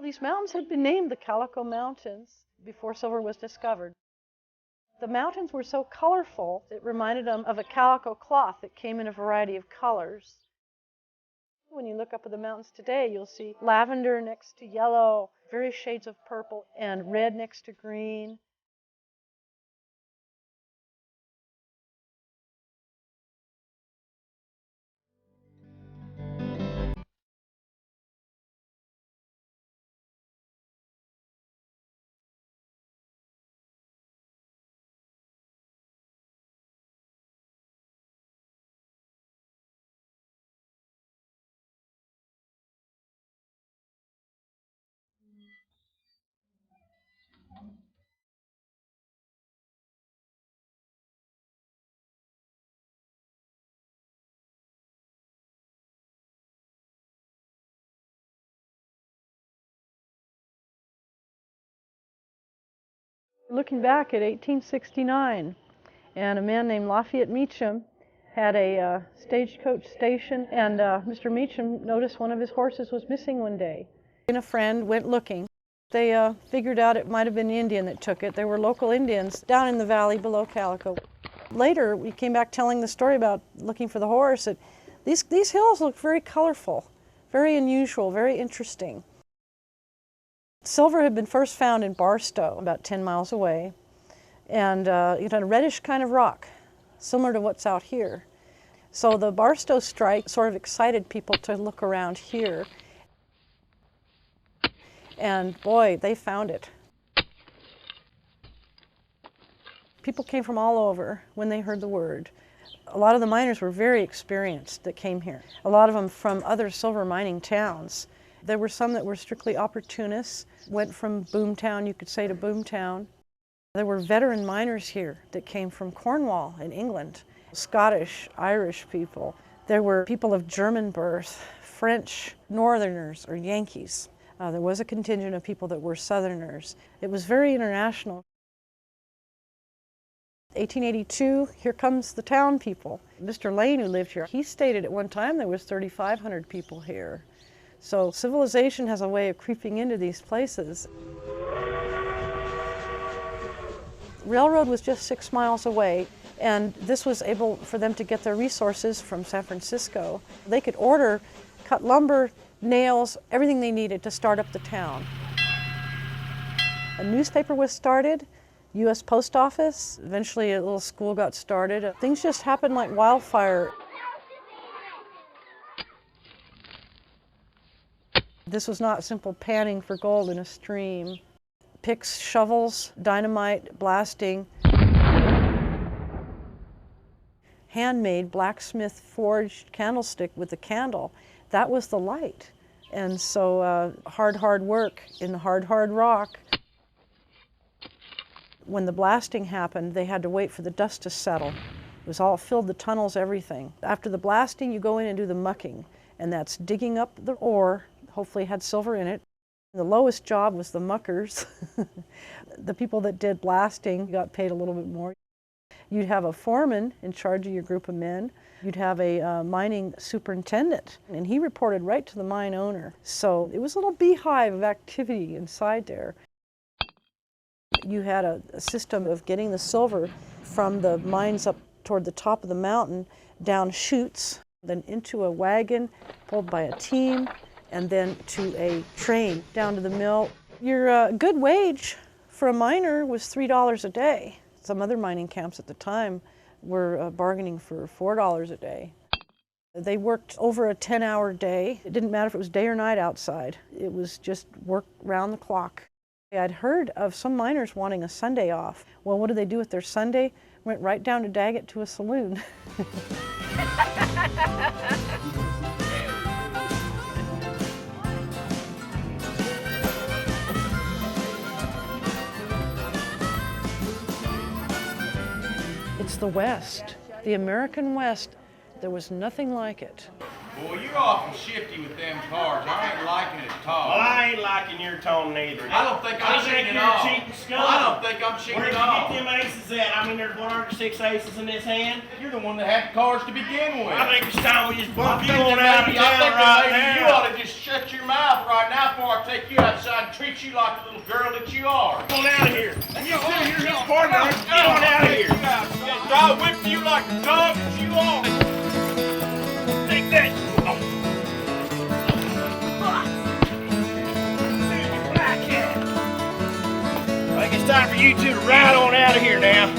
These mountains had been named the Calico Mountains before silver was discovered. The mountains were so colorful, it reminded them of a calico cloth that came in a variety of colors. When you look up at the mountains today, you'll see lavender next to yellow, various shades of purple, and red next to green. Looking back at 1869, and a man named Lafayette Meacham had a stagecoach station, and Mr. Meacham noticed one of his horses was missing one day. And a friend went looking. They figured out it might have been an Indian that took it. There were local Indians down in the valley below Calico. Later, we came back telling the story about looking for the horse. These hills look very colorful, very unusual, very interesting. Silver had been first found in Barstow, about 10 miles away, and it had a reddish kind of rock, similar to what's out here. So the Barstow strike sort of excited people to look around here. And boy, they found it. People came from all over when they heard the word. A lot of the miners were very experienced that came here. A lot of them from other silver mining towns. There were some that were strictly opportunists, went from boomtown, you could say, to boomtown. There were veteran miners here that came from Cornwall in England, Scottish, Irish people. There were people of German birth, French, Northerners, or Yankees. There was a contingent of people that were Southerners. It was very international. 1882, here comes the town people. Mr. Lane, who lived here, he stated at one time there was 3,500 people here. So civilization has a way of creeping into these places. Railroad was just 6 miles away, and this was able for them to get their resources from San Francisco. They could order cut lumber, nails, everything they needed to start up the town. A newspaper was started, U.S. Post Office, eventually a little school got started. Things just happened like wildfire. This was not simple panning for gold in a stream. Picks, shovels, dynamite, blasting. Handmade blacksmith forged candlestick with a candle. That was the light. And so hard work in the hard rock. When the blasting happened, they had to wait for the dust to settle. It was all filled the tunnels, everything. After the blasting, you go in and do the mucking, and that's digging up the ore, hopefully had silver in it. The lowest job was the muckers. The people that did blasting got paid a little bit more. You'd have a foreman in charge of your group of men. You'd have a mining superintendent, and he reported right to the mine owner. So it was a little beehive of activity inside there. You had a system of getting the silver from the mines up toward the top of the mountain, down chutes, then into a wagon pulled by a team, and then to a train down to the mill. Your good wage for a miner was $3 a day. Some other mining camps at the time were bargaining for $4 a day. They worked over a 10-hour day. It didn't matter if it was day or night outside. It was just work round the clock. I'd heard of some miners wanting a Sunday off. Well, what did they do with their Sunday? Went right down to Daggett to a saloon. It's the West, the American West. There was nothing like it. Boy, you're awful shifty with them cards. I ain't liking it at all. Well, I ain't liking your tone neither. I don't think I'm cheating at all. Cheating skunk. Well, I don't think I'm cheating Where at did you all. get them aces at? I mean, there's 106 aces in this hand. You're the one that had the cards to begin with. I think it's time we just bump you I on out of think town right maybe you now. ought to just shut your mouth right now before I take you outside and treat you like the little girl that you are. Get on out of here. You're his partner. Get on out of here. I'll whip you like the dog that you are. Take that. I think it's time for you two to ride on out of here now.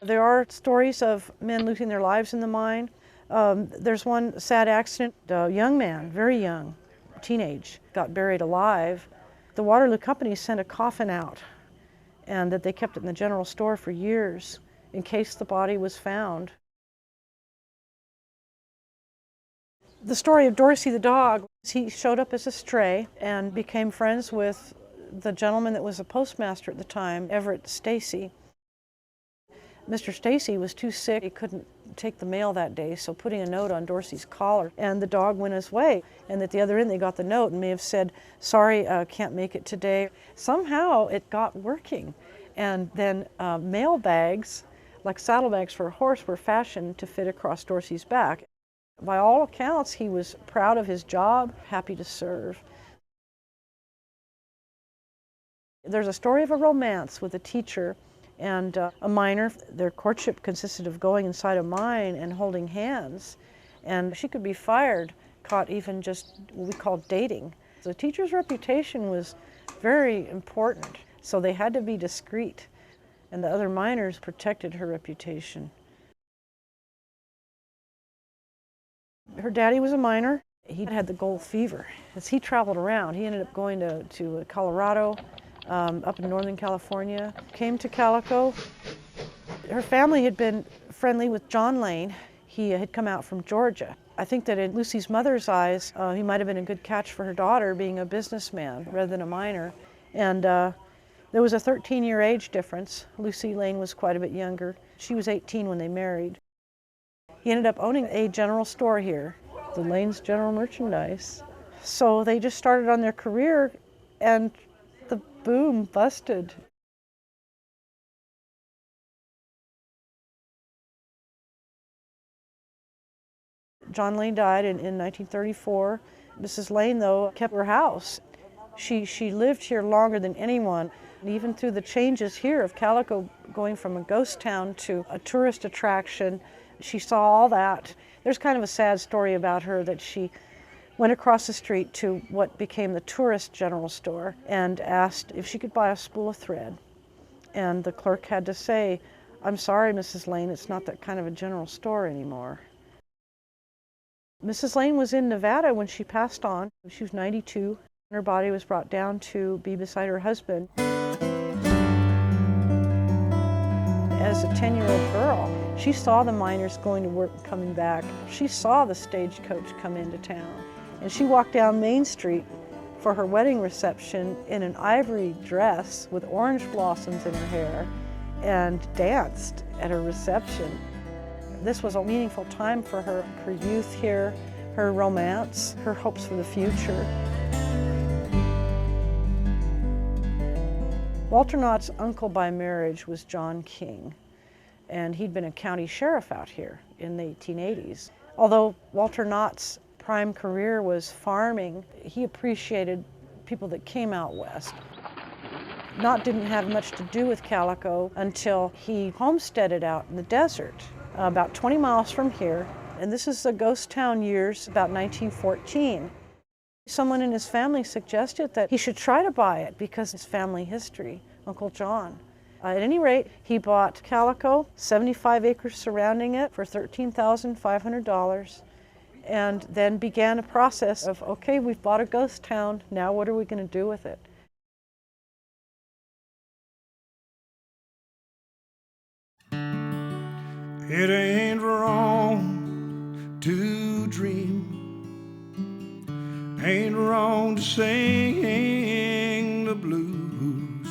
There are stories of men losing their lives in the mine. There's one sad accident. A young man, very young, teenage, got buried alive. The Waterloo Company sent a coffin out, and that they kept it in the general store for years in case the body was found. The story of Dorothy the Dog, he showed up as a stray and became friends with the gentleman that was a postmaster at the time, Everett Stacy. Mr. Stacy was too sick, he couldn't take the mail that day, so putting a note on Dorsey's collar, and the dog went his way. And at the other end they got the note and may have said, sorry, can't make it today. Somehow it got working. And then mail bags, like saddlebags for a horse, were fashioned to fit across Dorsey's back. By all accounts, he was proud of his job, happy to serve. There's a story of a romance with a teacher and a miner. Their courtship consisted of going inside a mine and holding hands. And she could be fired, caught even just what we call dating. The teacher's reputation was very important, so they had to be discreet. And the other miners protected her reputation. Her daddy was a miner. He had the gold fever. As he traveled around, he ended up going to Colorado, up in Northern California, came to Calico. Her family had been friendly with John Lane. He had come out from Georgia. I think that in Lucy's mother's eyes, he might have been a good catch for her daughter, being a businessman rather than a miner. And there was a 13-year age difference. Lucy Lane was quite a bit younger. She was 18 when they married. He ended up owning a general store here, the Lane's General Merchandise. So they just started on their career, and the boom busted. John Lane died in 1934. Mrs. Lane, though, kept her house. She lived here longer than anyone. And even through the changes here of Calico going from a ghost town to a tourist attraction, she saw all that. There's kind of a sad story about her that she went across the street to what became the tourist general store and asked if she could buy a spool of thread. And the clerk had to say, "I'm sorry, Mrs. Lane, it's not that kind of a general store anymore." Mrs. Lane was in Nevada when she passed on. She was 92. Her body was brought down to be beside her husband. As a 10-year-old girl, she saw the miners going to work and coming back. She saw the stagecoach come into town. And she walked down Main Street for her wedding reception in an ivory dress with orange blossoms in her hair and danced at her reception. This was a meaningful time for her youth here, her romance, her hopes for the future. Walter Knott's uncle by marriage was John King, and he'd been a county sheriff out here in the 1880s. Although Walter Knott's prime career was farming, he appreciated people that came out west. Knott didn't have much to do with Calico until he homesteaded out in the desert, about 20 miles from here. And this is the ghost town years, about 1914. Someone in his family suggested that he should try to buy it because of his family history, Uncle John. At any rate, he bought Calico, 75 acres surrounding it, for $13,500, and then began a process of, okay, we've bought a ghost town, now what are we going to do with it? It ain't wrong to dream, ain't wrong to sing the blues,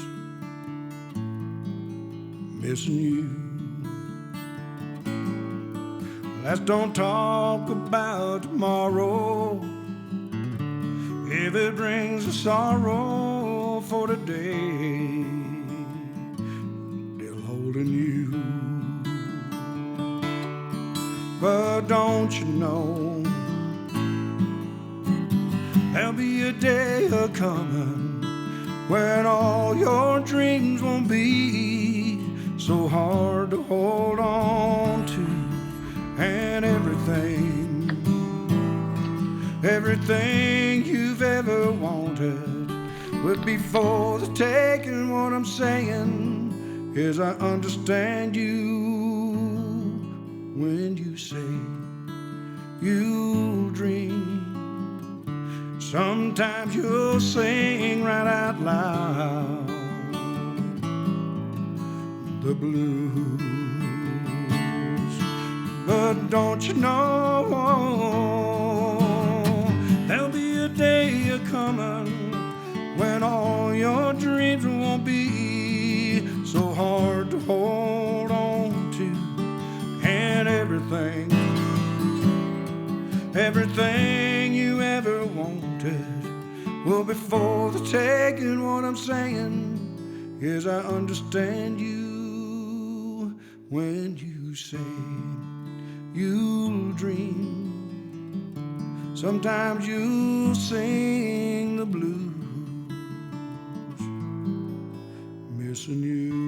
missing you Let's don't talk about tomorrow. If it brings us sorrow for today, still holding you. But don't you know, there'll be a day a-comin' when all your dreams won't be so hard to hold on to. And everything you've ever wanted would be for the taking. What I'm saying is I understand you when you say you'll dream. Sometimes you'll sing right out loud the blues. But don't you know, there'll be a day a-comin' when all your dreams won't be so hard to hold on to. And everything you ever wanted will be for the taking. What I'm saying is I understand you when you say you'll dream. Sometimes you'll sing the blues, missing you.